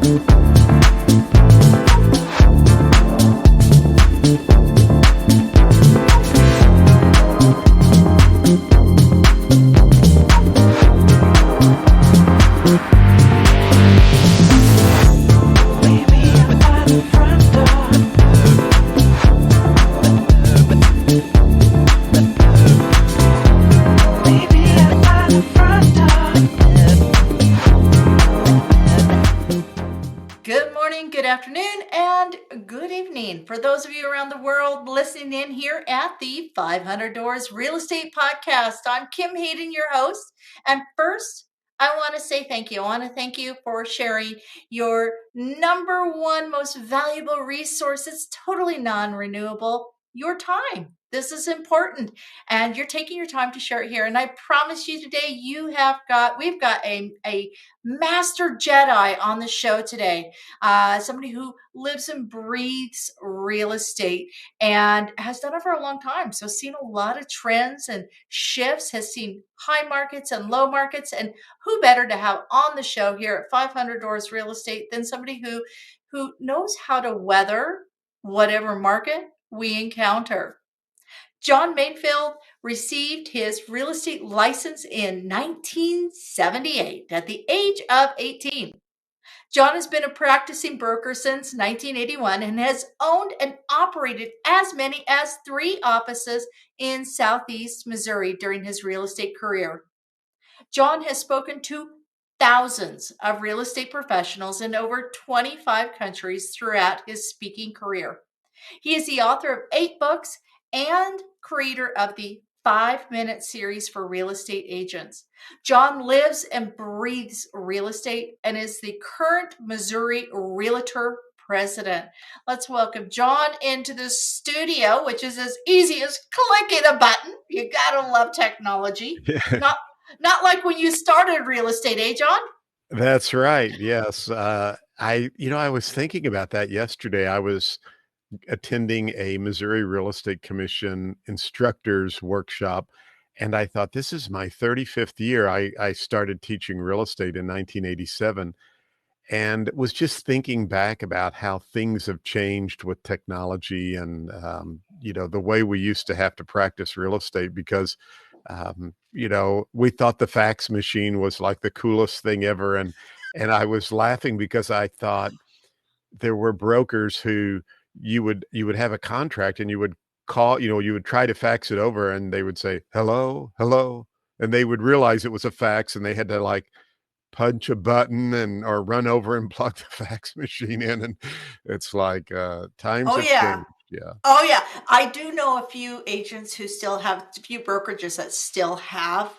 Good morning, good afternoon, and good evening. For those of you around the world listening in here at the 500 Doors Real Estate Podcast, I'm Kim Hayden, your host. And first, I want to say thank you. I want to thank you for sharing your number one most valuable resource. It's totally non-renewable, your time. This is important, and you're taking your time to share it here. And I promise you today, we've got a master Jedi on the show today. Somebody who lives and breathes real estate and has done it for a long time. So seen a lot of trends and shifts, has seen high markets and low markets. And who better to have on the show here at 500 Doors Real Estate than somebody who knows how to weather whatever market we encounter. John Mayfield received his real estate license in 1978 at the age of 18. John has been a practicing broker since 1981 and has owned and operated as many as 3 offices in Southeast Missouri during his real estate career. John has spoken to thousands of real estate professionals in over 25 countries throughout his speaking career. He is the author of 8 books and creator of the 5-minute series for real estate agents. John lives and breathes real estate and is the current Missouri Realtor President. Let's welcome John into the studio, which is as easy as clicking a button. You gotta love technology. Not like when you started real estate, eh, John? That's right. Yes. I was thinking about that yesterday. I was attending a Missouri Real Estate Commission instructors workshop, and I thought, this is my 35th year. I started teaching real estate in 1987, and was just thinking back about how things have changed with technology and, the way we used to have to practice real estate because we thought the fax machine was like the coolest thing ever. And I was laughing because I thought there were brokers who you would have a contract and you would call, you would try to fax it over and they would say, hello, hello. And they would realize it was a fax and they had to like punch a button or run over and plug the fax machine in. And it's like, times Oh, have yeah. changed. Yeah. Oh, yeah. I do know a few agents who still have, a few brokerages that still have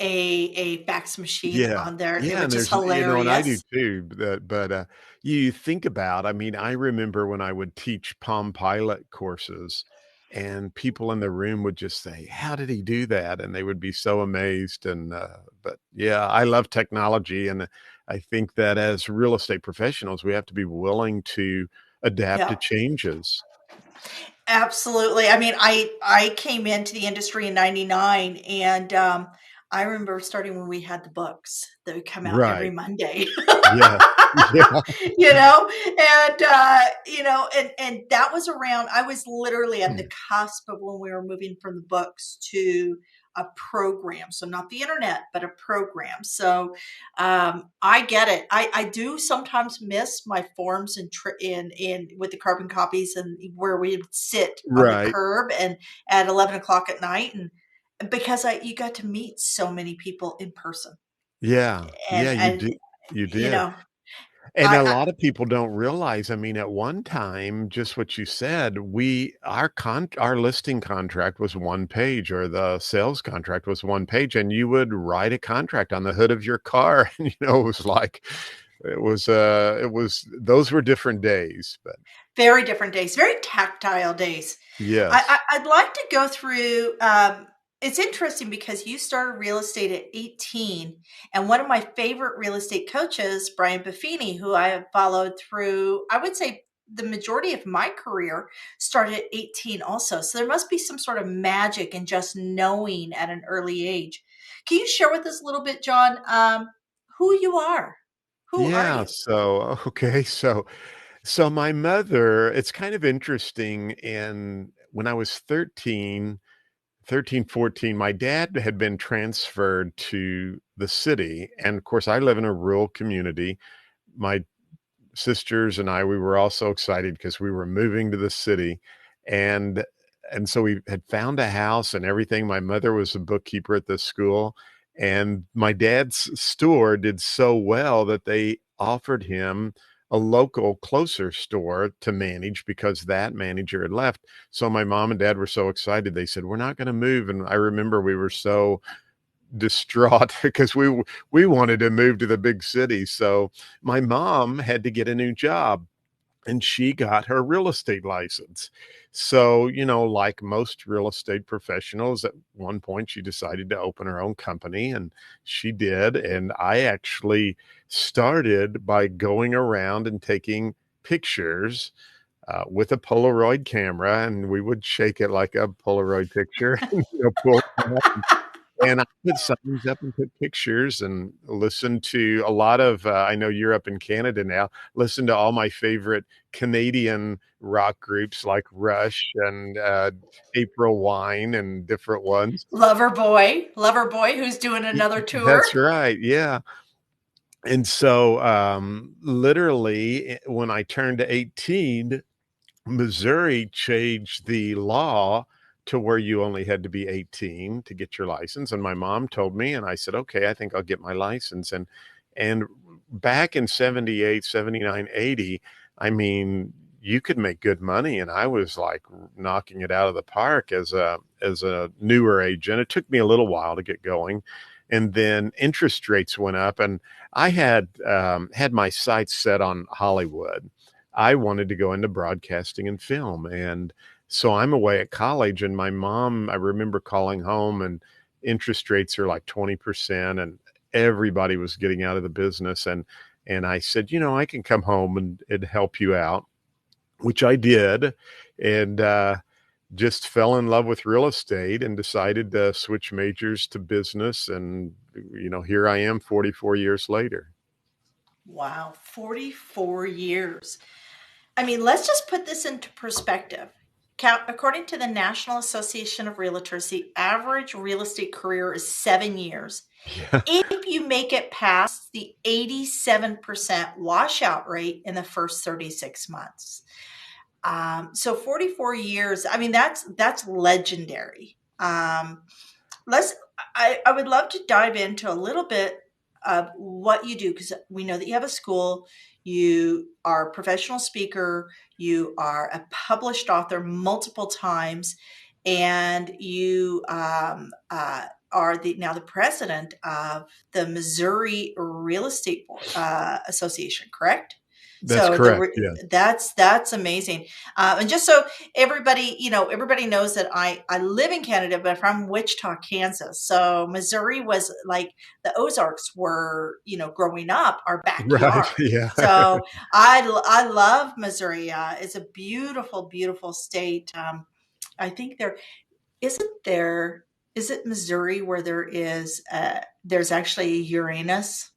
a fax machine Yeah. on there, Yeah, and which is there's and I do hilarious. too, but you think about, I mean, I remember when I would teach Palm Pilot courses, and people in the room would just say, "How did he do that?" And they would be so amazed, but yeah, I love technology, and I think that as real estate professionals, we have to be willing to adapt to Yeah. changes. Absolutely. I mean, I came into the industry in 99 and I remember starting when we had the books that would come out every Right. Monday. Yeah. Yeah. you know, and that was around, I was literally at the cusp of when we were moving from the books to a program. So not the internet, but a program. So I get it. I do sometimes miss my forms in with the carbon copies and where we would sit on the Right. curb and at 11 o'clock at night. And because you got to meet so many people in person Yeah. Yeah, and, you you did. know, And a I lot of people don't realize, I mean, at one time, just what you said, our listing contract was 1 page, or the sales contract was 1 page, and you would write a contract on the hood of your car. And, it was like, those were different days, but very different days, very tactile days. yes. I'd like to go through. It's interesting because you started real estate at 18, and one of my favorite real estate coaches, Brian Buffini, who I have followed through, I would say the majority of my career, started at 18 also. So there must be some sort of magic in just knowing at an early age. Can you share with us a little bit, John, who you are? Who are Yeah, you? so okay, so my mother, it's kind of interesting, in when I was 14, my dad had been transferred to the city, and of course, I live in a rural community. My sisters and I, we were all so excited because we were moving to the city, and so we had found a house and everything. My mother was a bookkeeper at the school, and my dad's store did so well that they offered him a local closer store to manage because that manager had left. So my mom and dad were so excited. They said, "We're not going to move." And I remember we were so distraught because we wanted to move to the big city. So my mom had to get a new job, and she got her real estate license. So, like most real estate professionals, at one point she decided to open her own company, and she did. And I actually started by going around and taking pictures with a Polaroid camera, and we would shake it like a Polaroid picture, and, pull it up. And I put signs up and took pictures and listened to a lot of, I know you're up in Canada now, listen to all my favorite Canadian rock groups like Rush and April Wine and different ones. Lover boy, who's doing another tour. That's right. Yeah. And so literally, when I turned 18, Missouri changed the law to where you only had to be 18 to get your license. And my mom told me, and I said, okay, I think I'll get my license. And back in 78, 79, 80, I mean, you could make good money. And I was like knocking it out of the park as a newer agent. It took me a little while to get going. And then interest rates went up, and I had my sights set on Hollywood. I wanted to go into broadcasting and film. And so I'm away at college, and my mom, I remember calling home, and interest rates are like 20%, and everybody was getting out of the business. And I said, I can come home and help you out, which I did. And just fell in love with real estate and decided to switch majors to business. And, here I am 44 years later. Wow, 44 years. I mean, let's just put this into perspective. According to the National Association of Realtors, the average real estate career is 7 years. Yeah. If you make it past the 87% washout rate in the first 36 months. So 44 years, I mean, that's legendary. Let's I would love to dive into a little bit of what you do, because we know that you have a school, you are a professional speaker, you are a published author multiple times, and you are now the president of the Missouri Real Estate Association, correct? That's So correct. Yeah. that's amazing. And just so everybody, everybody knows that I live in Canada, but from Wichita, Kansas. So Missouri was like the Ozarks were, growing up, our Right. backyard. Yeah. So I love Missouri. It's a beautiful, beautiful state. I think there is it Missouri where there's actually Uranus,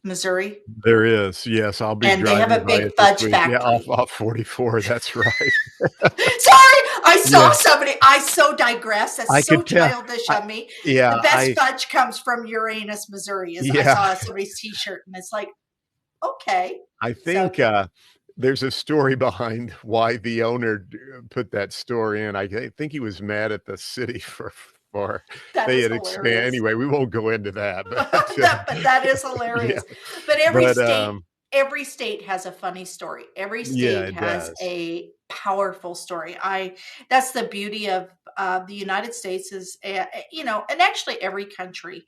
Missouri, There is. Yes, I'll be and they have driving a by big it this fudge week. Yeah, off factory. off 44. That's right. Sorry, I saw Yeah, somebody. I so digress. That's I so could tell. childish I of me. The yeah, best fudge comes from Uranus, Missouri. Is I yeah. saw somebody's T-shirt, and it's like, okay. I So think, there's a story behind why the owner put that story in. Think he was mad at the city for that they is had expand hilarious. anyway, we won't go into that, but, But that is yeah, hilarious. But but, every state has a funny story. Every yeah, state it has does. a powerful story. That's the beauty of the United States is, and actually every country.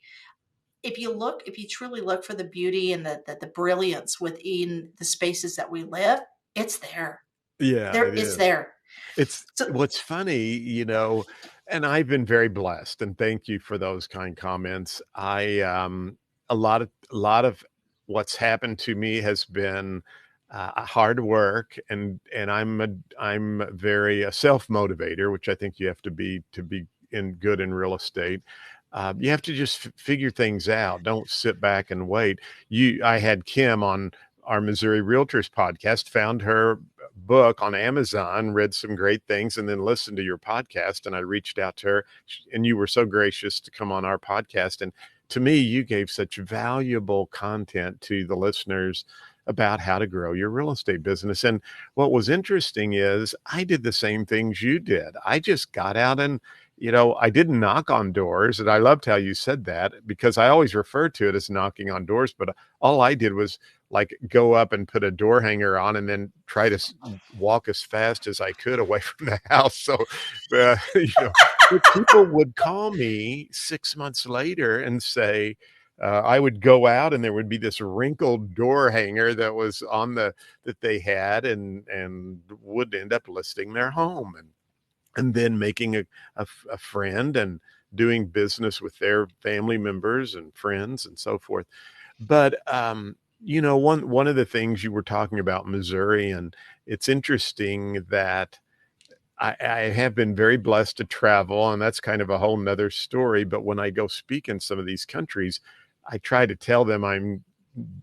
If you truly look for the beauty and the brilliance within the spaces that we live, it's there. Yeah, it It's is. there. It's So what's funny, and I've been very blessed, and thank you for those kind comments. A lot of what's happened to me has been hard work, and I'm very a self motivator, which I think you have to be in good in real estate. You have to just figure things out. Don't sit back and wait. I had Kim on our Missouri Realtors podcast, found her book on Amazon, read some great things, and then listened to your podcast. And I reached out to her, and you were so gracious to come on our podcast. And to me, you gave such valuable content to the listeners about how to grow your real estate business. And what was interesting is I did the same things you did. I just got out and I didn't knock on doors, and I loved how you said that because I always refer to it as knocking on doors, but all I did was like go up and put a door hanger on and then try to walk as fast as I could away from the house. So, but people would call me 6 months later and say, I would go out and there would be this wrinkled door hanger that was on that they had and would end up listing their home and then making a friend and doing business with their family members and friends and so forth. But one of the things you were talking about Missouri, and it's interesting that I have been very blessed to travel, and that's kind of a whole nother story. But when I go speak in some of these countries, I try to tell them I'm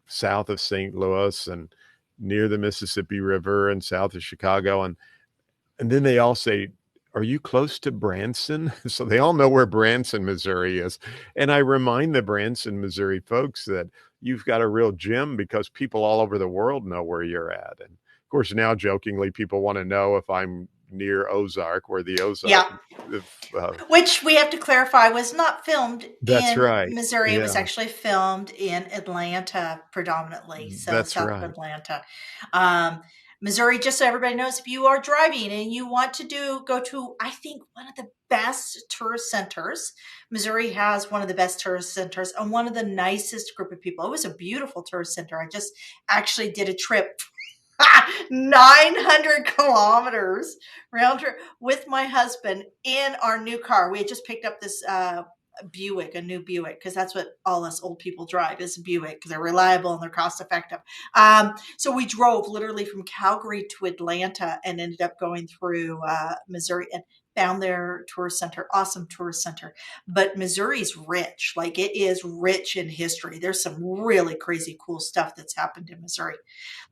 south of St. Louis and near the Mississippi River and south of Chicago. And then they all say, are you close to Branson? So they all know where Branson, Missouri is. And I remind the Branson, Missouri folks that you've got a real gem because people all over the world know where you're at. And of course, now jokingly, people want to know if I'm near Ozark, where the Ozark. Yeah. Uh, Which we have to clarify was not filmed that's in right. Missouri. It was Yeah, actually filmed in Atlanta predominantly, so that's south of right. Atlanta. Um, Missouri, just so everybody knows, if you are driving and you want to go to, I think, one of the best tourist centers. Missouri has one of the best tourist centers and one of the nicest group of people. It was a beautiful tourist center. I just actually did a trip 900 kilometers round trip with my husband in our new car. We had just picked up this Buick, a new Buick, because that's what all us old people drive is a Buick because they're reliable and they're cost effective. So we drove literally from Calgary to Atlanta and ended up going through Missouri and found their tourist center, awesome tourist center. But Missouri's rich, like it is rich in history. There's some really crazy cool stuff that's happened in Missouri.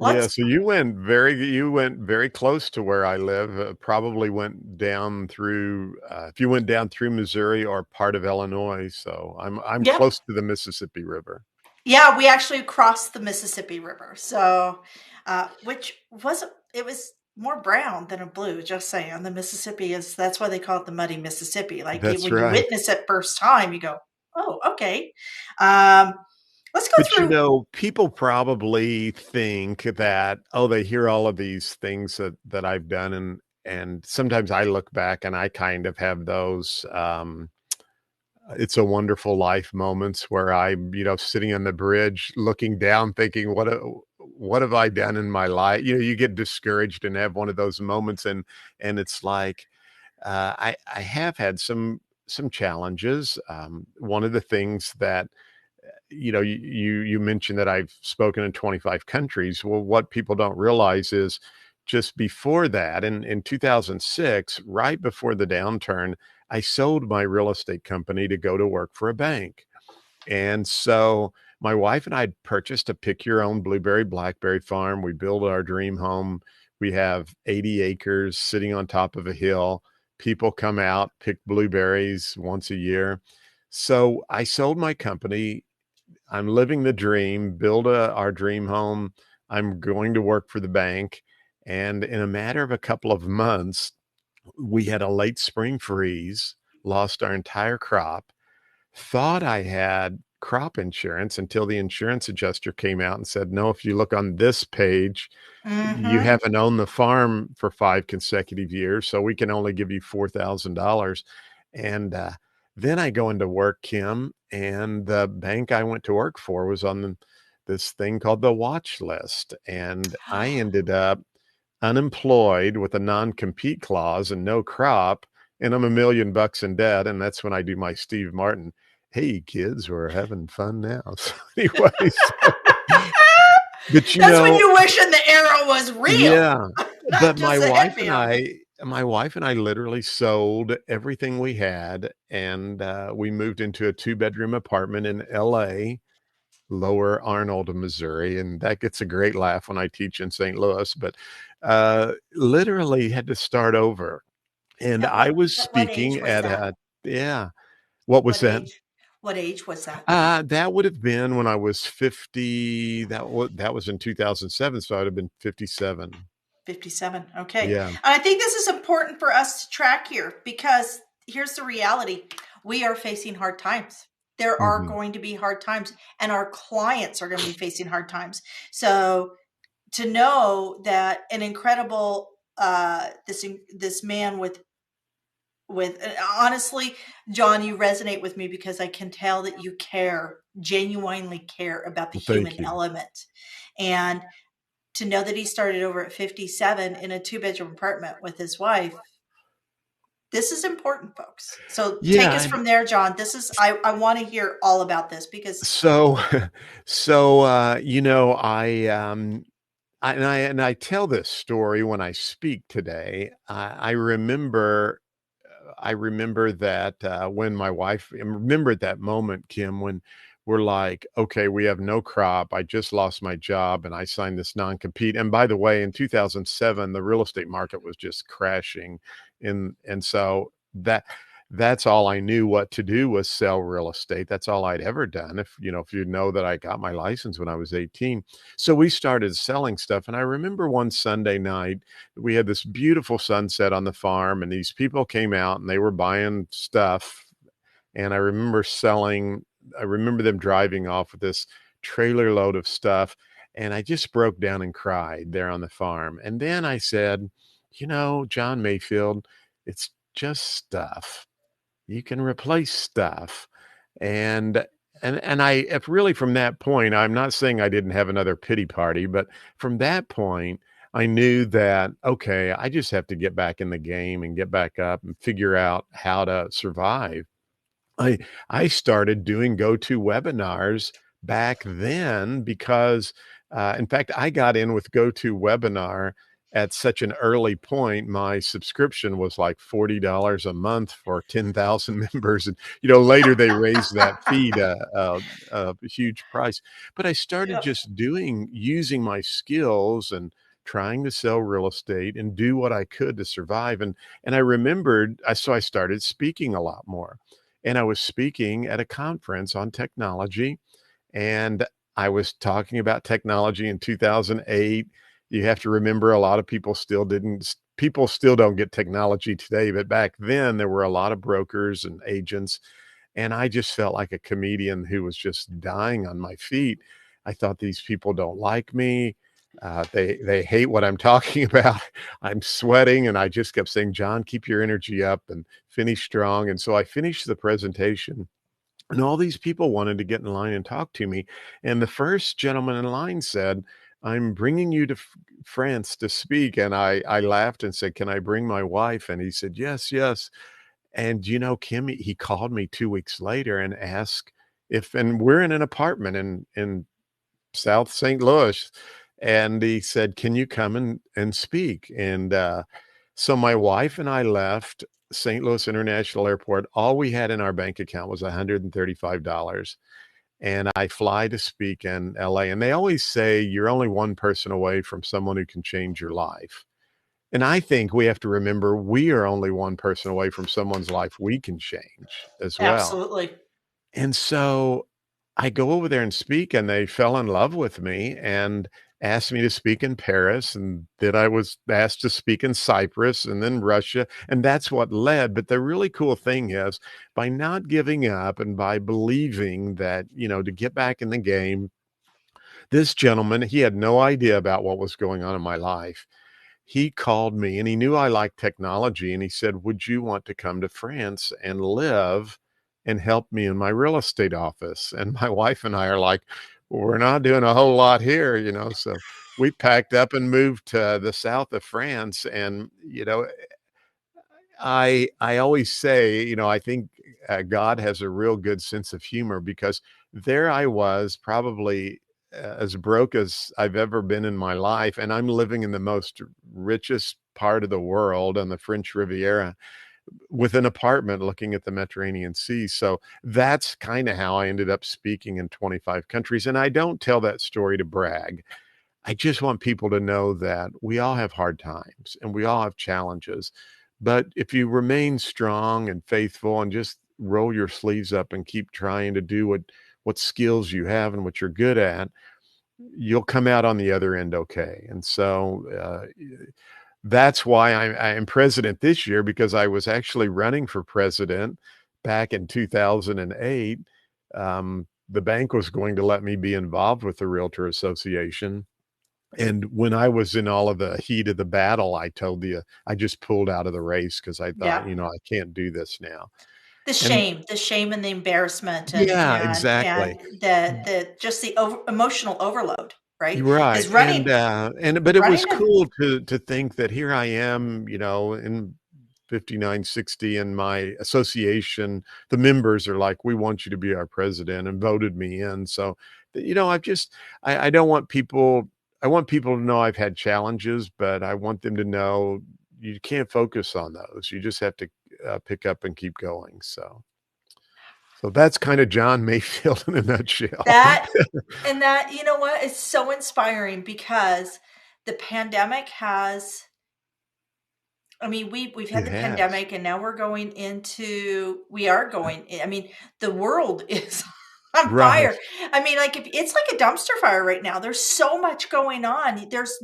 Yeah, Let's so you went very close to where I live. Probably went down through if you went down through Missouri or part of Illinois. So I'm Yep. close to the Mississippi River. Yeah, we actually crossed the Mississippi River. So, which wasn't, it was more brown than a blue, just saying. The Mississippi is, that's why they call it the muddy Mississippi. Like That's when you right. witness it first time, you go, oh, okay. Um, let's go But through. people probably think that, oh, they hear all of these things that I've done and sometimes I look back and I kind of have those it's a wonderful life moments where I'm, sitting on the bridge looking down thinking what have I done in my life? You get discouraged and have one of those moments and it's like I have had some challenges. One of the things that you mentioned that I've spoken in 25 countries. Well, what people don't realize is just before that, in 2006, right before the downturn, I sold my real estate company to go to work for a bank. And so my wife and I purchased a pick your own blueberry blackberry farm. We built our dream home. We have 80 acres sitting on top of a hill. People come out, pick blueberries once a year. So I sold my company. I'm living the dream, build our dream home. I'm going to work for the bank. And in a matter of a couple of months, we had a late spring freeze, lost our entire crop, thought I had crop insurance until the insurance adjuster came out and said, no, if you look on this page, you Mm-hmm. haven't owned the farm for 5 consecutive years, so we can only give you $4,000. And then I go into work, Kim, and the bank I went to work for was on this thing called the watch list. And I ended up unemployed with a non-compete clause and no crop, and I'm $1 million in debt. And that's when I do my Steve Martin. Hey kids, we're having fun now. So anyway, but That's when you wish the arrow was real, yeah, not but just my a wife and headband. I my wife and I literally sold everything we had, and we moved into a two-bedroom apartment in LA, Lower Arnold, Missouri, and that gets a great laugh when I teach in St. Louis, but literally had to start over. And I was At what age speaking was at that? a yeah. What was What that? age? What age was that? That would have been when I was 50. That was in 2007, so I'd have been 57. 57. Okay. Yeah. And I think this is important for us to track here because here's the reality. We are facing hard times. There are Mhm. going to be hard times, and our clients are going to be facing hard times. So to know that an incredible this man with honestly, John, you resonate with me because I can tell that you care, genuinely care about the Well, thank human you. element. And to know that he started over at 57 in a two-bedroom apartment with his wife, this is important, folks. So take us Yeah, from there, John. This is I want to hear all about this because so I tell this story when I speak today. I remember that when my wife, and remember at that moment, Kim, when we're like, okay, we have no crop. I just lost my job and I signed this non-compete. And by the way, in 2007, the real estate market was just crashing. And so that's all I knew what to do was sell real estate. That's all I'd ever done. If you know that I got my license when I was 18. So we started selling stuff. And I remember one Sunday night, we had this beautiful sunset on the farm, and these people came out and they were buying stuff. And I remember them driving off with this trailer load of stuff. And I just broke down and cried there on the farm. And then I said, John Mayfield, it's just stuff. You can replace stuff. And if really from that point, I'm not saying I didn't have another pity party, but from that point, I knew that, okay, I just have to get back in the game and get back up and figure out how to survive. I I started doing go-to webinars back then because, in fact, I got in with go-to webinar at such an early point. My subscription was like $40 a month for 10,000 members, and later they raised that fee to a huge price. But I started yep, just using my skills and trying to sell real estate and do what I could to survive. And I remembered, so I started speaking a lot more, and I was speaking at a conference on technology, and I was talking about technology in 2008. You have to remember, a lot of people still don't get technology today, but back then there were a lot of brokers and agents, and I just felt like a comedian who was just dying on my feet. I thought, these people don't like me. They hate what I'm talking about. I'm sweating, and I just kept saying, John, keep your energy up and finish strong. And so I finished the presentation, and all these people wanted to get in line and talk to me. And the first gentleman in line said, I'm bringing you to France to speak. And I laughed and said, can I bring my wife? And he said, yes, yes. And Kim, he called me 2 weeks later and asked and we're in an apartment in South St. Louis. And he said, can you come and speak? And so my wife and I left St. Louis International Airport. All we had in our bank account was $135. And I fly to speak in LA. And they always say you're only one person away from someone who can change your life. And I think we have to remember we are only one person away from someone's life we can change as well. absolutely. And so I go over there and speak, and they fell in love with me and asked me to speak in Paris. And then I was asked to speak in Cyprus and then Russia. And that's what led. But the really cool thing is, by not giving up and by believing that, to get back in the game, this gentleman, he had no idea about what was going on in my life. He called me, and he knew I liked technology, and he said, would you want to come to France and live and help me in my real estate office? And my wife and I are like, well, we're not doing a whole lot here, so we packed up and moved to the south of France. And I always say, I think God has a real good sense of humor, because there I was, probably as broke as I've ever been in my life, and I'm living in the most richest part of the world on the French Riviera with an apartment looking at the Mediterranean Sea. So that's kind of how I ended up speaking in 25 countries. And I don't tell that story to brag. I just want people to know that we all have hard times and we all have challenges. But if you remain strong and faithful and just roll your sleeves up and keep trying to do what skills you have and what you're good at, you'll come out on the other end okay. And so that's why I am president this year, because I was actually running for president back in 2008. The bank was going to let me be involved with the Realtor Association. And when I was in all of the heat of the battle, I just pulled out of the race because I thought, Yeah. I can't do this now. The And shame and the embarrassment yeah, and exactly. just the emotional overload, right? You're right, Because but it was running a cool to think that here I am, in 59, 60, and my association, the members are like, "We want you to be our president," and voted me in. So, I've just I don't want people I want people to know I've had challenges, but I want them to know you can't focus on those. You just have to, pick up and keep going. So that's kinda John Mayfield in a nutshell. that and that you know what? It's so inspiring because the pandemic has I mean, we've had It the has. pandemic and now we are going I mean, the world is on Right, fire. I mean, like if it's like a dumpster fire right now. There's so much going on. There's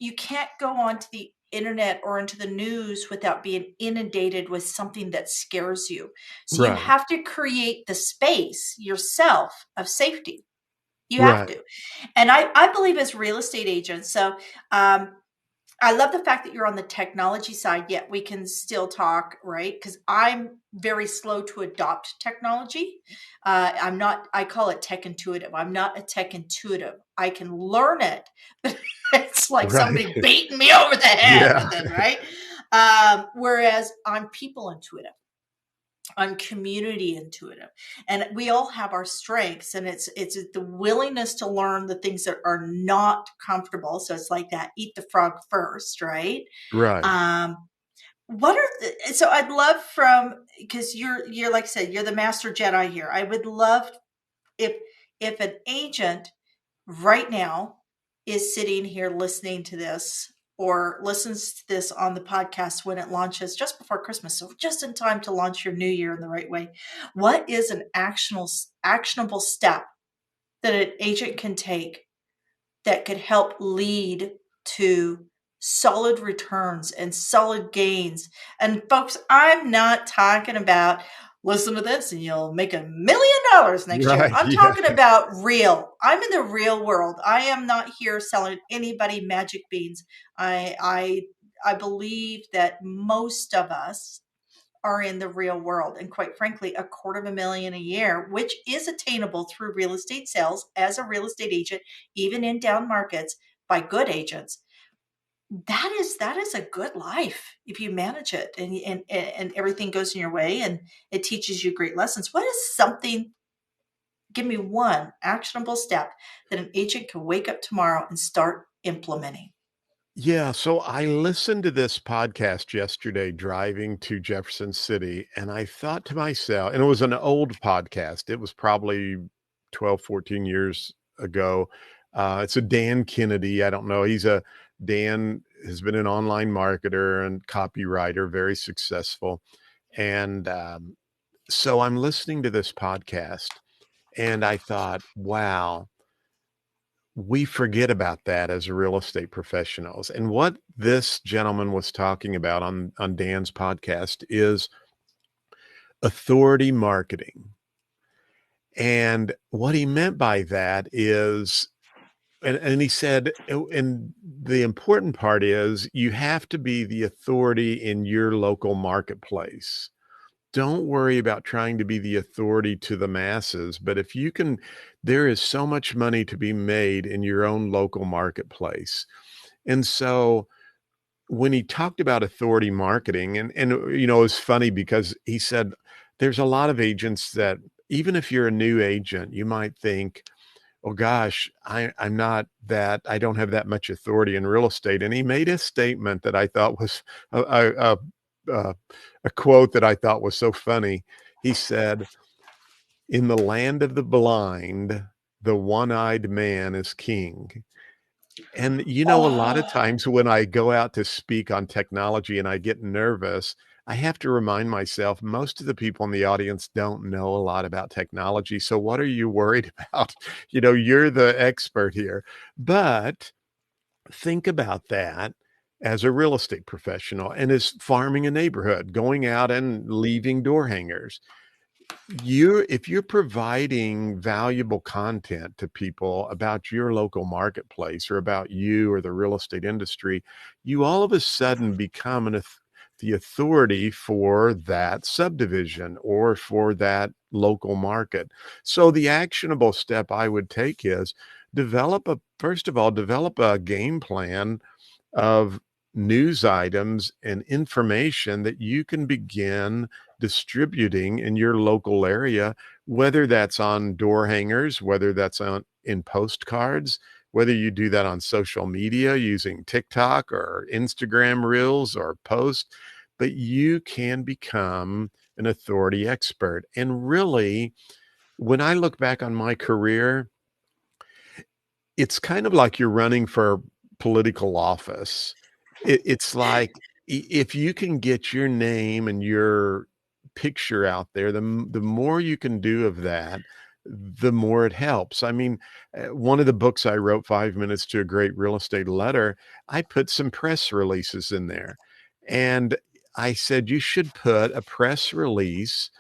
you can't go onto the internet or into the news without being inundated with something that scares you. So you right, have to create the space yourself of safety. You have right. to. And I believe as real estate agents. So I love the fact that you're on the technology side, yet we can still talk, right? Because I'm very slow to adopt technology. I'm not, I call it tech intuitive. I'm not a tech intuitive. I can learn it, but it's like Right. somebody beating me over the head Yeah. with it, right? Whereas I'm people intuitive. I'm community intuitive, and we all have our strengths, and it's the willingness to learn the things that are not comfortable. So it's like that eat the frog first, right? Right. um what are so I'd love from because you're like I said, you're the master Jedi here. I would love if an agent right now is sitting here listening to this or listens to this on the podcast when it launches just before Christmas, so just in time to launch your new year in the right way. What is an actionable step that an agent can take that could help lead to solid returns and solid gains? And folks, I'm not talking about listen to this and you'll make $1 million next year. Right. I'm Yeah. talking about real. I'm in the real world. I am not here selling anybody magic beans. I believe that most of us are in the real world. And quite frankly, $250,000 a year, which is attainable through real estate sales as a real estate agent, even in down markets by good agents. That is a good life if you manage it and everything goes in your way and it teaches you great lessons. What is something, give me one actionable step that an agent can wake up tomorrow and start implementing? Yeah, so I listened to this podcast yesterday driving to Jefferson City, and I thought to myself, and it was an old podcast. It was probably 12, 14 years ago. It's a Dan Kennedy. I don't know. Dan has been an online marketer and copywriter, very successful. And so I'm listening to this podcast, and I thought, wow, we forget about that as real estate professionals. And what this gentleman was talking about on Dan's podcast is authority marketing. And what he meant by that is, and he said, and the important part is you have to be the authority in your local marketplace. Don't worry about trying to be the authority to the masses, but if you can, there is so much money to be made in your own local marketplace. And so when he talked about authority marketing, and it's funny because he said there's a lot of agents that even if you're a new agent, you might think, "Oh gosh, I'm not that, I don't have that much authority in real estate." And he made a statement that I thought was a a quote that I thought was so funny. He said, "In the land of the blind, the one-eyed man is king." And, a lot of Oh, times when I go out to speak on technology and I get nervous, I have to remind myself most of the people in the audience don't know a lot about technology. So what are you worried about? You're the expert here. But think about that as a real estate professional and as farming a neighborhood, going out and leaving door hangers. If you're providing valuable content to people about your local marketplace or about you or the real estate industry, you all of a sudden become the authority for that subdivision or for that local market. So the actionable step I would take is first of all, develop a game plan of news items and information that you can begin distributing in your local area, whether that's on door hangers, whether that's on in postcards, whether you do that on social media using TikTok or Instagram Reels or post, but you can become an authority expert. And really, when I look back on my career, it's kind of like you're running for political office. It's like if you can get your name and your picture out there, the more you can do of that, the more it helps. I mean, one of the books I wrote, 5 Minutes to a Great Real Estate Letter, I put some press releases in there. And I said, you should put a press release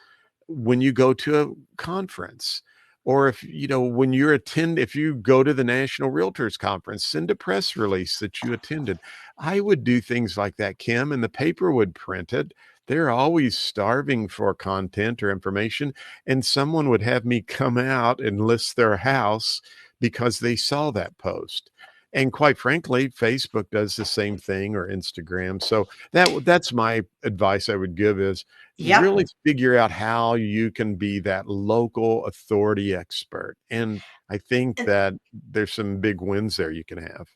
when you go to a conference, or if you go to the National Realtors Conference, send a press release that you attended. I would do things like that, Kim, and the paper would print it. They're always starving for content or information, and someone would have me come out and list their house because they saw that post. And quite frankly, Facebook does the same thing, or Instagram. So that's my advice I would give is yep. really figure out how you can be that local authority expert. And I think that there's some big wins there you can have.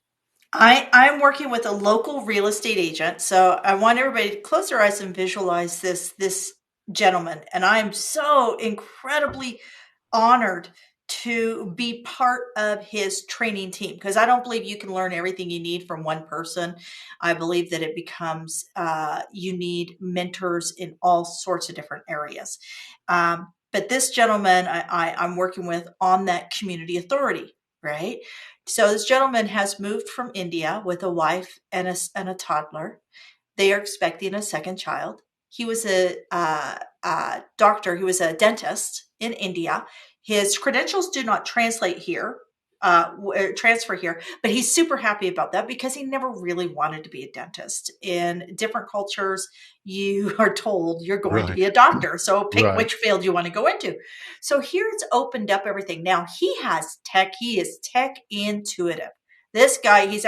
I'm working with a local real estate agent, so I want everybody to close their eyes and visualize this gentleman. And I'm so incredibly honored to be part of his training team because I don't believe you can learn everything you need from one person. I believe that it becomes you need mentors in all sorts of different areas. But this gentleman I'm working with on that community authority, right? So this gentleman has moved from India with a wife and a toddler. They are expecting a second child. He was a doctor. He was a dentist in India. His credentials do not translate here, transfer here, but he's super happy about that because he never really wanted to be a dentist. In different cultures, you are told you're going to Right. be a doctor. So pick Right. which field you want to go into. So here it's opened up everything. Now he has tech. He is tech intuitive. This guy, he's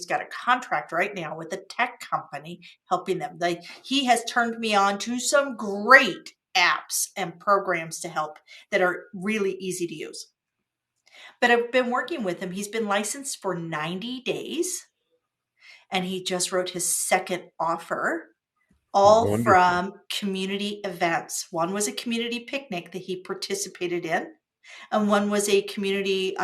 got a contract right now with a tech company helping them. He has turned me on to some great apps and programs to help that are really easy to use. But I've been working with him. He's been licensed for 90 days and he just wrote his second offer, all Wonderful. from community events. One was a community picnic that he participated in, and one was a community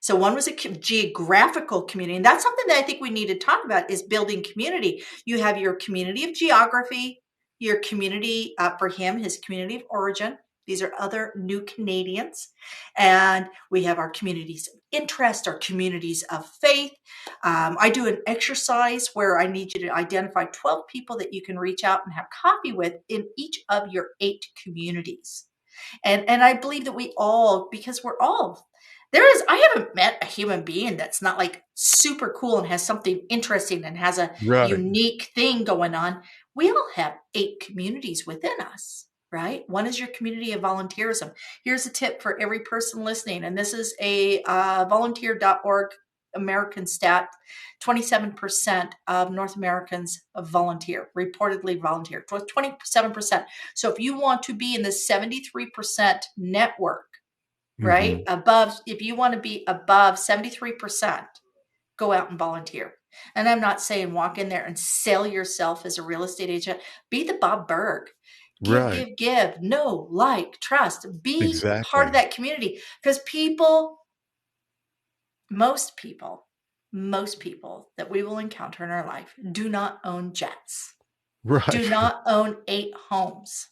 so one was a geographical community, and that's something that I think we need to talk about is building community. You have your community of geography, your community, for him, his community of origin. These are other new Canadians. And we have our communities of interest, our communities of faith. I do an exercise where I need you to identify 12 people that you can reach out and have coffee with in each of your 8 communities. And I believe that we all, because we're all, I haven't met a human being that's not like super cool and has something interesting and has a Right. unique thing going on. We all have 8 communities within us, right? One is your community of volunteerism. Here's a tip for every person listening, and this is a volunteer.org American stat. 27% of North Americans reportedly volunteer. 27%. So if you want to be in the 73% network, right? Mhm. Above, if you want to be above 73%, go out and volunteer. And I'm not saying walk in there and sell yourself as a real estate agent. Be the Bob Berg. Give, Right. give, give. Know, like, trust. Be part of Exactly. that community because people, most people, most people that we will encounter in our life do not own jets, do Right. not own 8 homes.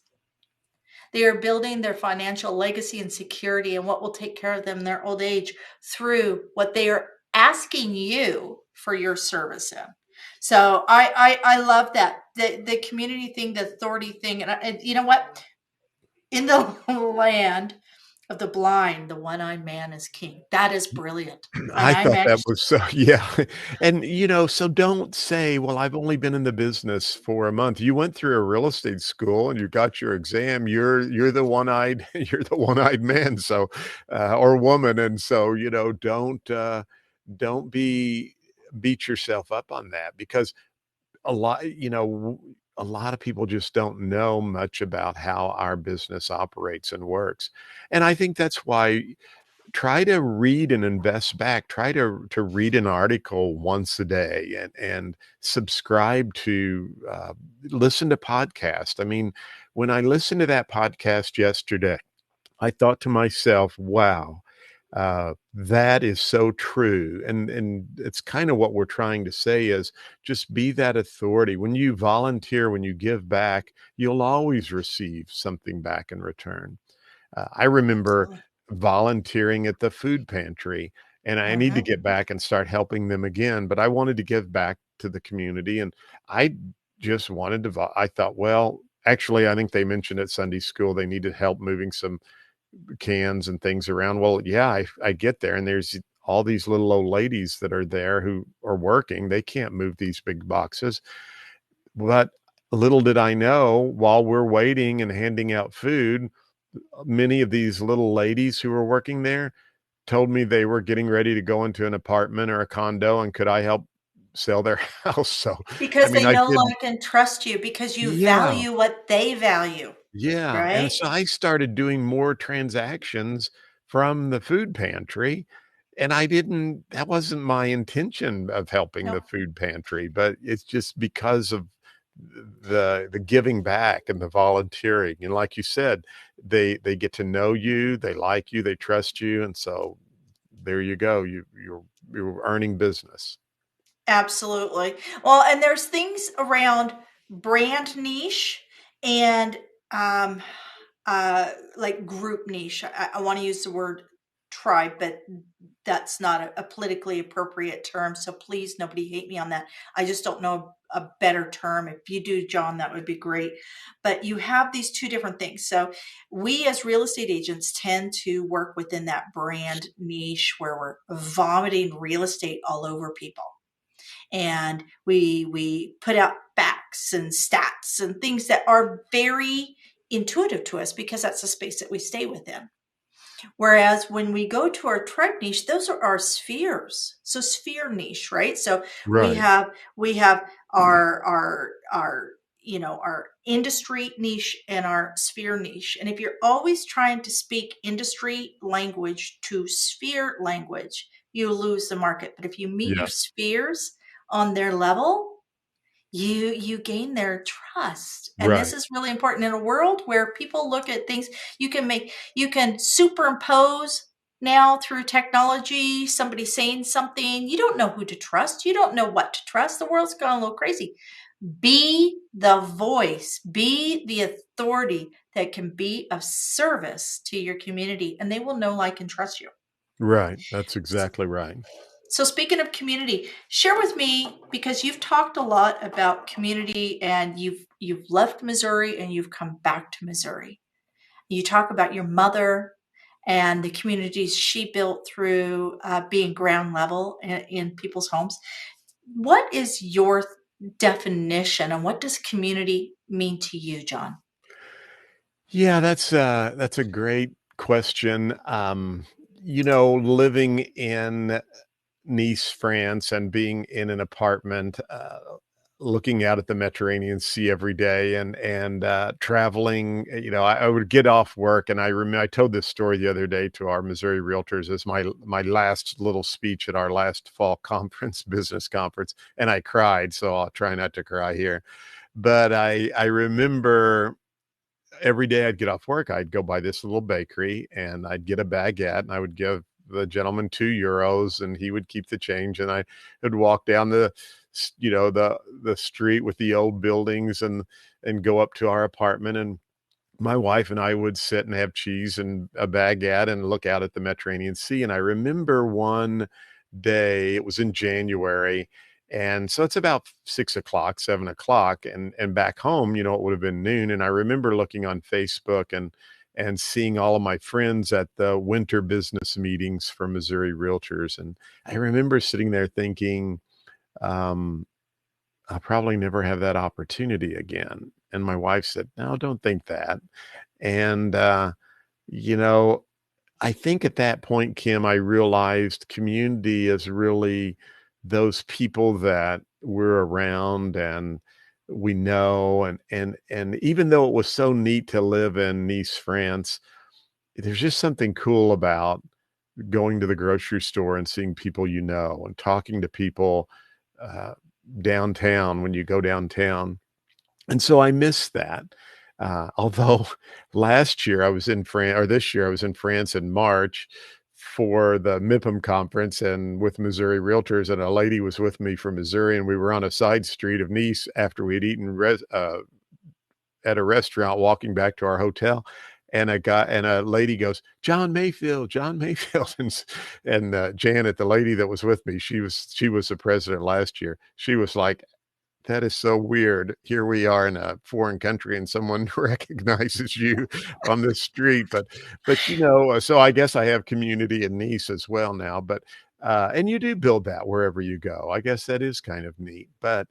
They are building their financial legacy and security and what will take care of them in their old age through what they are asking you for your service in. So I love that the community thing, the authority thing, and you know what? In the land of the blind, the one-eyed man is king. That is brilliant, and I I'm thought that actually was so yeah, and, so don't say, "Well, I've only been in the business for a month." You went through a real estate school and you got your exam. You're the one-eyed you're the one-eyed man, so, or woman, and so, don't beat yourself up on that because a lot of people just don't know much about how our business operates and works, and I think that's why try to read and invest back. Try to read an article once a day and subscribe to listen to podcasts. I mean, when I listened to that podcast yesterday, I thought to myself, "Wow, that is so true." And it's kind of what we're trying to say is just be that authority. When you volunteer, when you give back, you'll always receive something back in return. I remember absolutely. volunteering at the food pantry, and I need to Mhm. get back and start helping them again, but I wanted to give back to the community, and I just wanted to I thought, well, actually, I think they mentioned at Sunday school they needed help moving some cans and things around. Well, yeah, I get there, and there's all these little old ladies that are there who are working. They can't move these big boxes. But little did I know, while we're waiting and handing out food, many of these little ladies who were working there told me they were getting ready to go into an apartment or a condo, and could I help sell their house? So, I Because mean, they I know, did. like, and trust you because you Yeah. value what they value, Yeah, and right? so I started doing more transactions from the food pantry, and I didn't that wasn't my intention of helping the No, food pantry, but it's just because of the giving back and the volunteering, and like you said, they get to know you, they like you, they trust you, and so there you go, you're earning business. absolutely. Well, and there's things around brand niche and um like group niche. I want to use the word tribe, but that's not a politically appropriate term. So please, nobody hate me on that. I just don't know a better term. If you do, John, that would be great. But you have these two different things. So we as real estate agents tend to work within that brand niche where we're vomiting real estate all over people, and we put out facts and stats and things that are very intuitive to us because that's the space that we stay within. Whereas when we go to our tribe niche, those are our spheres. So sphere niche, right? So we Right. have we have our our industry niche and our sphere niche. And if you're always trying to speak industry language to sphere language, you lose the market. But if you meet your Yeah. spheres on their level, you gain their trust. And this Right. is really important in a world where people look at things. You can superimpose now through technology somebody saying something. You don't know who to trust, you don't know what to trust. The world's gone a little crazy. Be the voice, be the authority that can be of service to your community, and they will know, like, and trust you. Right. That's exactly right. So speaking of community, share with me, because you've talked a lot about community and you've left Missouri and you've come back to Missouri. You talk about your mother and the communities she built through being ground level in people's homes. What is your definition and what does community mean to you, John? Yeah, that's a great question. Living in Nice, France, and being in an apartment, looking out at the Mediterranean Sea every day and traveling. I would get off work, and I told this story the other day to our Missouri realtors as my last little speech at our last fall conference, business conference, and I cried. So I'll try not to cry here. But I remember every day I'd get off work, I'd go by this little bakery and I'd get a baguette and I would give the gentleman €2 and he would keep the change. And I would walk down the street with the old buildings and go up to our apartment. And my wife and I would sit and have cheese and a baguette and look out at the Mediterranean Sea. And I remember one day, it was in January, and so it's about 6 o'clock, 7 o'clock, and back home, it would have been noon. And I remember looking on Facebook and seeing all of my friends at the winter business meetings for Missouri Realtors. And I remember sitting there thinking, um, I'll probably never have that opportunity again. And my wife said, "No, don't think that." And, you know, I think at that point, Kim, I realized community is really those people that we're around and we know. And even though it was so neat to live in Nice, France, there's just something cool about going to the grocery store and seeing people and talking to people uh, downtown when you go downtown. And so I miss that. Although last year I was in France, or this year I was in France in March for the MIPIM conference and with Missouri Realtors, and a lady was with me from Missouri, and we were on a side street of Nice after we'd eaten at a restaurant, walking back to our hotel. And a lady goes, "John Mayfield, John Mayfield," and Janet, the lady that was with me, she was the president last year. She was like, "That is so weird. Here we are in a foreign country and someone recognizes you on the street." But so I guess I have community in Nice as well now. And you do build that wherever you go. I guess that is kind of neat. But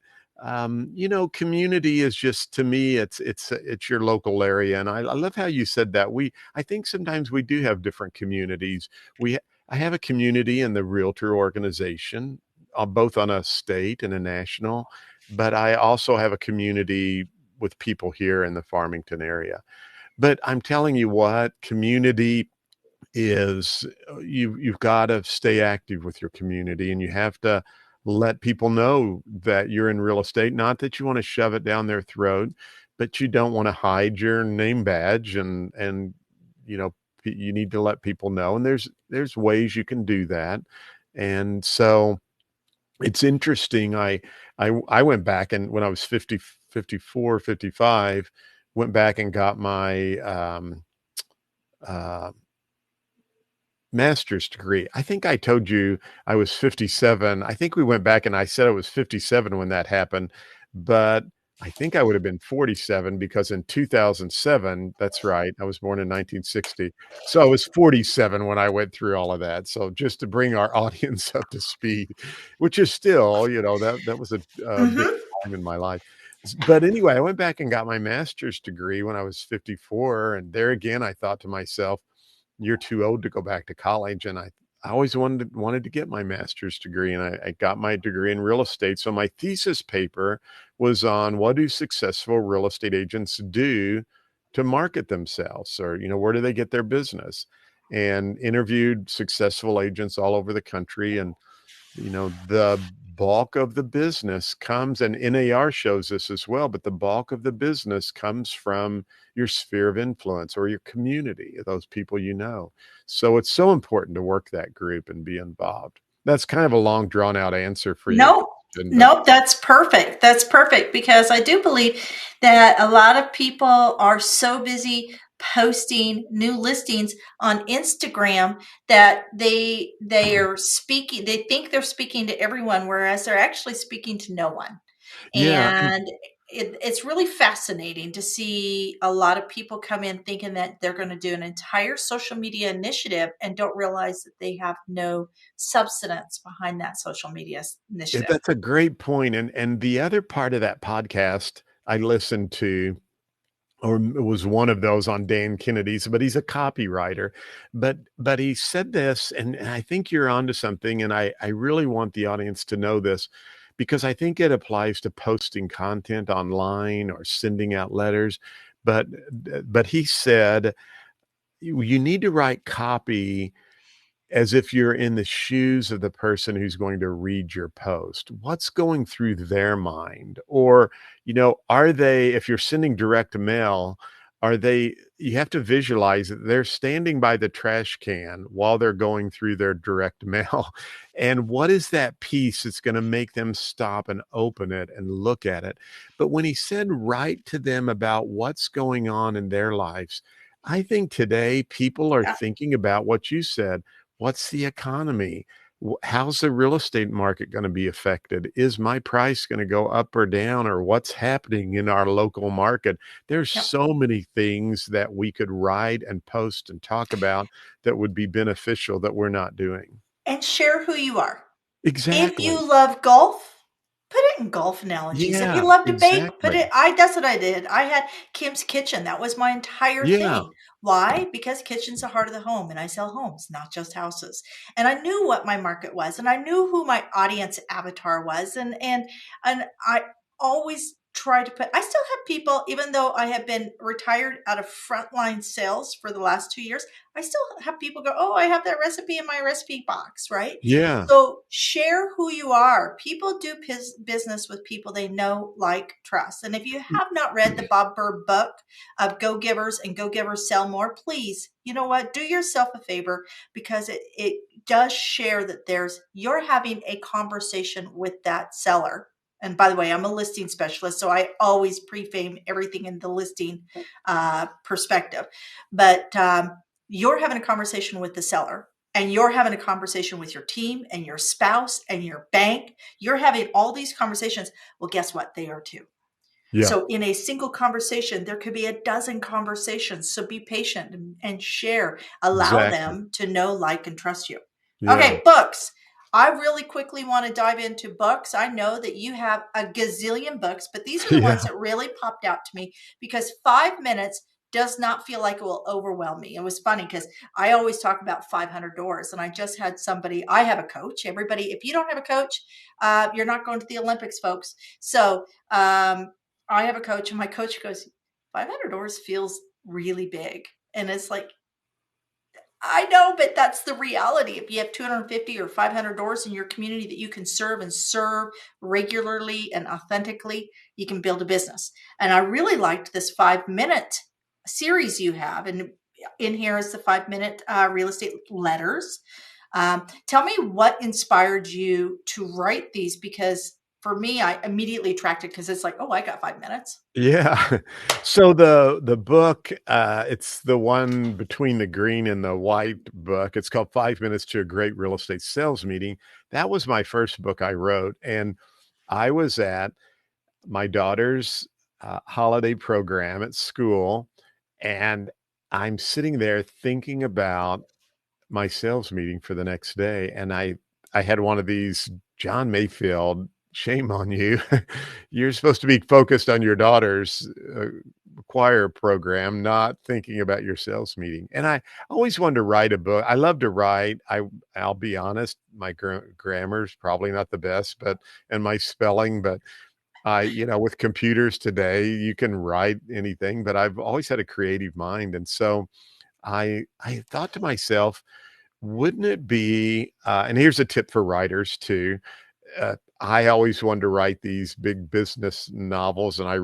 community is just, to me, it's your local area. And I love how you said that. I think sometimes we do have different communities. I have a community in the realtor organization, both on a state and a national, but I also have a community with people here in the Farmington area. But I'm telling you what, community is, you've got to stay active with your community, and you have to let people know that you're in real estate. Not that you want to shove it down their throat, but you don't want to hide your name badge, and you know you need to let people know. And there's ways you can do that. And so it's interesting. I went back, and when I was 50, 54, 55, went back and got my uh, master's degree. I think I told you I was 57. I think we went back and I said I was 57 when that happened, but I think I would have been 47 because in 2007, that's right, I was born in 1960. So I was 47 when I went through all of that. So just to bring our audience up to speed, which is still, that was a big Mhm. time in my life. But anyway, I went back and got my master's degree when I was 54. And there again, I thought to myself, "You're too old to go back to college." And I always wanted to get my master's degree, and I got my degree in real estate. So my thesis paper was on what do successful real estate agents do to market themselves, or where do they get their business, and interviewed successful agents all over the country. And the bulk of the business comes, and NAR shows this as well, but the bulk of the business comes from your sphere of influence or your community, those people So it's so important to work that group and be involved. That's kind of a long, drawn out answer for your No, question, but nope, that's perfect. That's perfect because I do believe that a lot of people are so busy posting new listings on Instagram that they are speaking, they think they're speaking to everyone, whereas they're actually speaking to no one. yeah. And And it's really fascinating to see a lot of people come in thinking that they're going to do an entire social media initiative and don't realize that they have no substance behind that social media initiative. that's a great point. And the other part of that podcast I listened to, or it was one of those on Dan Kennedy's, but he's a copywriter. But he said this, and I think you're onto something, and I really want the audience to know this, because I think it applies to posting content online or sending out letters. But but he said you need to write copy as if you're in the shoes of the person who's going to read your post. What's going through their mind? Or, are they, if you're sending direct mail, you have to visualize that they're standing by the trash can while they're going through their direct mail. And what is that piece that's going to make them stop and open it and look at it? But when he said, write to them about what's going on in their lives, I think today people are Yeah. thinking about what you said. What's the economy? How's the real estate market going to be affected? Is my price going to go up or down, or what's happening in our local market? There's Yep. so many things that we could write and post and talk about that would be beneficial that we're not doing. And share who you are. If Exactly. you love golf, put it in golf analogies. If you Yeah, love to bake, put exactly. it I that's what I did. I had Kim's Kitchen. That was my entire Yeah, thing. Why? Because kitchen's the heart of the home and I sell homes, not just houses. And I knew what my market was and I knew who my audience avatar was and I always try to put I still have people even though I have been retired out of frontline sales for the last 2 years, I still have people go, "Oh, I have that recipe in my recipe box," right? yeah, So share who you are. People do business with people they know, like, trust. And if you have not read the Bob Burr book of Go Givers and Go Givers Sell More, please, you know what? Do yourself a favor because it does share that you're having a conversation with that seller. And by the way, I'm a listing specialist, so I always pre-frame everything in the listing perspective. But you're having a conversation with the seller and you're having a conversation with your team and your spouse and your bank. You're having all these conversations. Well, guess what? They are too. yeah, So in a single conversation, there could be a dozen conversations. So be patient and share. Allow exactly. them to know, like, and trust you. Yeah, Okay, books. I really quickly want to dive into books. I know that you have a gazillion books, but these are the yeah, ones that really popped out to me because 5 minutes does not feel like it will overwhelm me. It was funny because I always talk about 500 doors, and I just had somebody. I have a coach. Everybody, if you don't have a coach, you're not going to the Olympics, folks. So I have a coach, and my coach goes, 500 doors feels really big. And it's like, I know, but that's the reality. If you have 250 or 500 doors in your community that you can serve regularly and authentically, you can build a business. And I really liked this 5 minute series you have. And in here is the 5 minute real estate letters. Tell me what inspired you to write these because for me, I immediately attracted because it's like, oh, I got 5 minutes. yeah. So the book, it's the one between the green and the white book. It's called 5 Minutes to a Great Real Estate Sales Meeting. That was my first book I wrote, and I was at my daughter's, holiday program at school, and I'm sitting there thinking about my sales meeting for the next day, and I had one of these John Mayfield, "Shame on you. You're supposed to be focused on your daughter's, choir program, not thinking about your sales meeting." And I always wanted to write a book. I love to write. I'll be honest, my grammar's probably not the best, but and my spelling, but with computers today, you can write anything, but I've always had a creative mind, and so I thought to myself, wouldn't it be, and here's a tip for writers too. I always wanted to write these big business novels, and I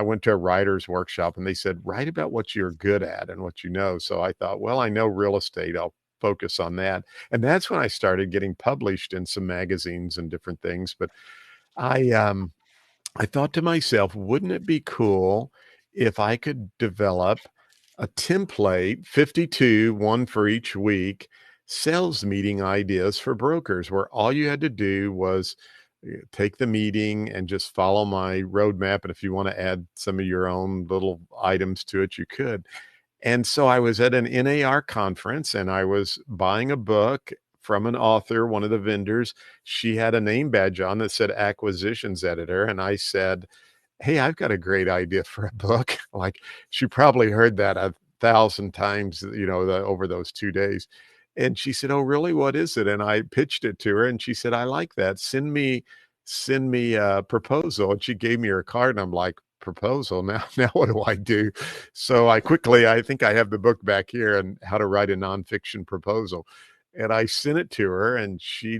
went to a writer's workshop and they said, write about what you're good at and what you know. So I thought, well, I know real estate. I'll focus on that. And that's when I started getting published in some magazines and different things. But I, um, I thought to myself, wouldn't it be cool if I could develop a template, 52, one for each week, sales meeting ideas for brokers, where all you had to do was take the meeting and just follow my roadmap. And if you want to add some of your own little items to it, you could. And so I was at an NAR conference and I was buying a book from an author, one of the vendors. She had a name badge on that said acquisitions editor. And I said, hey, I've got a great idea for a book. Like she probably heard that 1,000 times, over those 2 days. And she said, oh, really? What is it? And I pitched it to her and she said, I like that. send me a proposal. And she gave me her card, and I'm like, proposal? Now what do I do? So I think I have the book back here and how to write a nonfiction proposal. And I sent it to her, and she,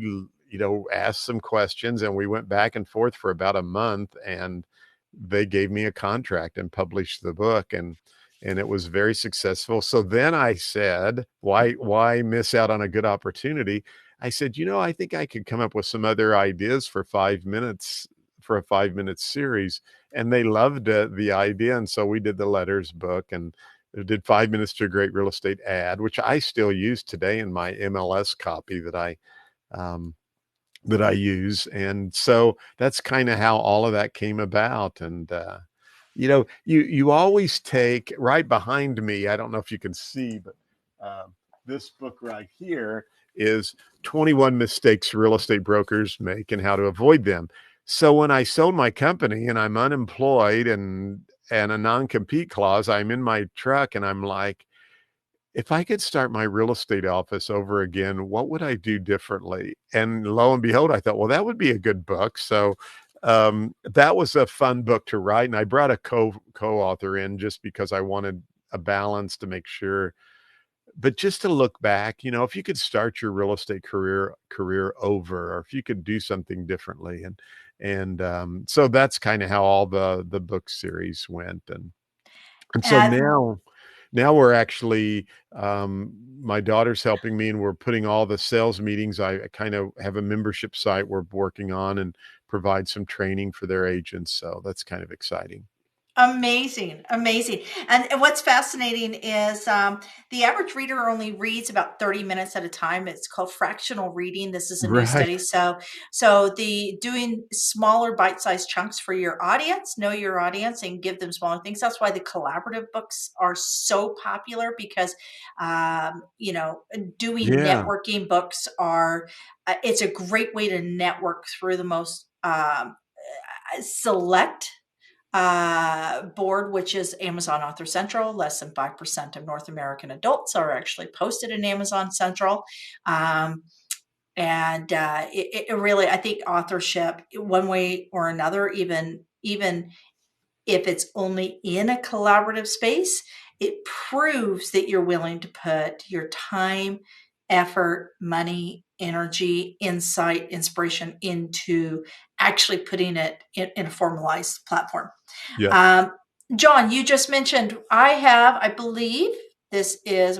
asked some questions, and we went back and forth for about a month, and they gave me a contract and published the book. And it was very successful. So then I said, why miss out on a good opportunity? I said, I think I could come up with some other ideas for 5 minutes for a 5 minute series. And they loved the idea. And so we did the letters book and did 5 minutes to a great real estate ad, which I still use today in my MLS copy um, that I use. And so that's kind of how all of that came about. And, you always take right behind me. I don't know if you can see, but this book right here is 21 mistakes real estate brokers make and how to avoid them. So when I sold my company and I'm unemployed and a non-compete clause, I'm in my truck and I'm like, if I could start my real estate office over again, what would I do differently? And lo and behold, I thought, well, that would be a good book. So that was a fun book to write. And I brought a co-author in just because I wanted a balance to make sure, but just to look back, if you could start your real estate career over, or if you could do something differently. And so that's kind of how all the book series went. And so And now we're actually, my daughter's helping me, and we're putting all the sales meetings. I kind of have a membership site we're working on and provide some training for their agents. So that's kind of exciting. amazing, amazing. And what's fascinating is the average reader only reads about 30 minutes at a time. It's called fractional reading. This is a new Right. study. So the doing smaller bite-sized chunks for your audience, know your audience and give them smaller things. That's why the collaborative books are so popular because doing Yeah. networking books are it's a great way to network through the most select board, which is Amazon Author Central. Less than 5% of North American adults are actually posted in Amazon Central. Um, and it really, I think authorship, one way or another, even if it's only in a collaborative space, it proves that you're willing to put your time, effort, money, energy, insight, inspiration into actually putting it in a formalized platform. Yeah. Um, John, you just mentioned I believe I'm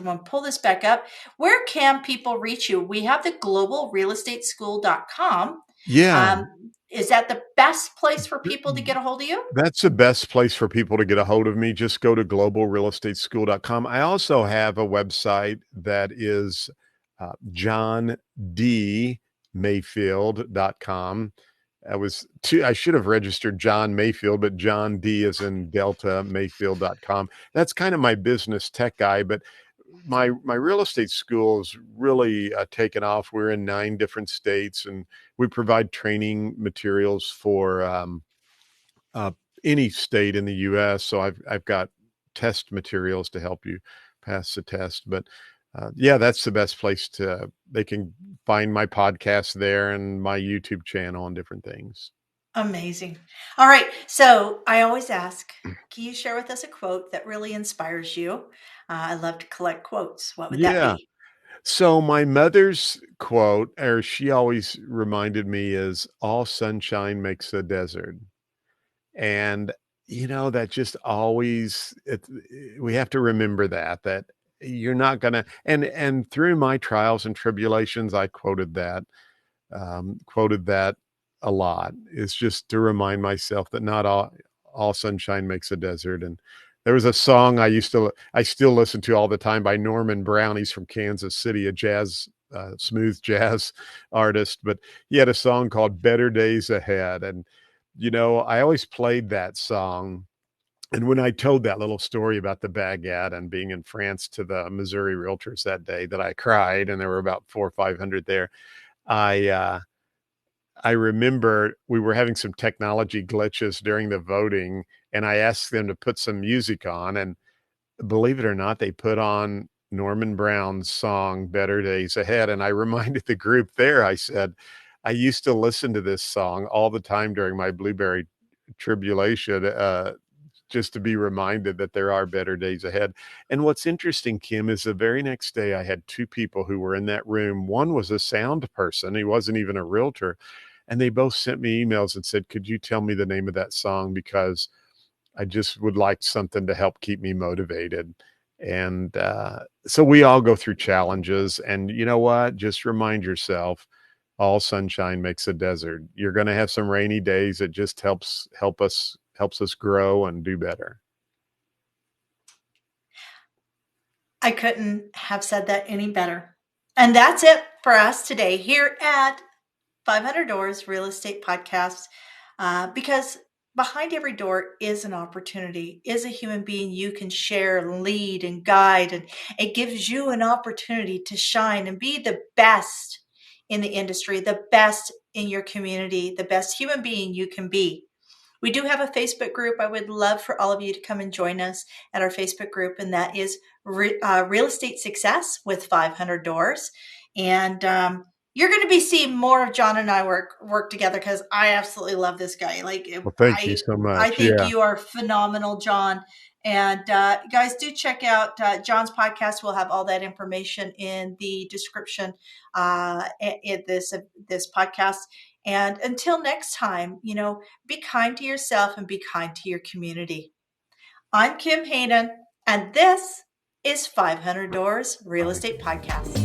going to pull this back up. Where can people reach you? We have the globalrealestateschool.com. Yeah. Is that the best place for people to get a hold of you? That's the best place for people to get a hold of me. Just go to globalrealestateschool.com. I also have a website that is johndmayfield.com. I should have registered John Mayfield, but John D is in Delta Mayfield.com. That's kind of my business tech guy, but my real estate school is really taken off. We're in 9 different states, and we provide training materials for uh, any state in the U.S. So I've got test materials to help you pass the test. But yeah, that's the best place to. They can find my podcast there and my YouTube channel and different things. Amazing. All right. So I always ask, can you share with us a quote that really inspires you? I love to collect quotes. What would that Yeah. be? So my mother's quote, or she always reminded me, is "All sunshine makes a desert." And, that just always we have to remember that you're not gonna and through my trials and tribulations, I quoted that a lot. Is just to remind myself that not all sunshine makes a desert. And there was a song I still listen to all the time by Norman Brown. He's from Kansas City, a smooth jazz artist, but he had a song called "Better Days Ahead." And I always played that song. And when I told that little story about the baguette and being in France to the Missouri realtors that day, that I cried, and there were about 400 or 500 there, I I remember we were having some technology glitches during the voting, and I asked them to put some music on, and believe it or not, they put on Norman Brown's song "Better Days Ahead." And I reminded the group there, I said, I used to listen to this song all the time during my blueberry tribulation, just to be reminded that there are better days ahead. And what's interesting, Kim, is the very next day I had two people who were in that room. One was a sound person, he wasn't even a realtor. And they both sent me emails and said, "Could you tell me the name of that song? Because I just would like something to help keep me motivated." And so we all go through challenges. And you know what? Just remind yourself, all sunshine makes a desert. You're going to have some rainy days. It just helps us grow and do better. I couldn't have said that any better. And that's it for us today here at 500 Doors Real Estate Podcast. Because behind every door is an opportunity, is a human being you can share, lead, and guide. And it gives you an opportunity to shine and be the best in the industry, the best in your community, the best human being you can be. We do have a Facebook group. I would love for all of you to come and join us at our Facebook group, and that is Real Estate Success with 500 Doors. And you're going to be seeing more of John and I work together because I absolutely love this guy. Like Well, thank you I, so I much. think Yeah. you are phenomenal, John. And guys, do check out John's podcast. We'll have all that information in the description in this podcast. And until next time, be kind to yourself and be kind to your community. I'm Kim Hayden, and this is 500 Doors Real Estate Podcast.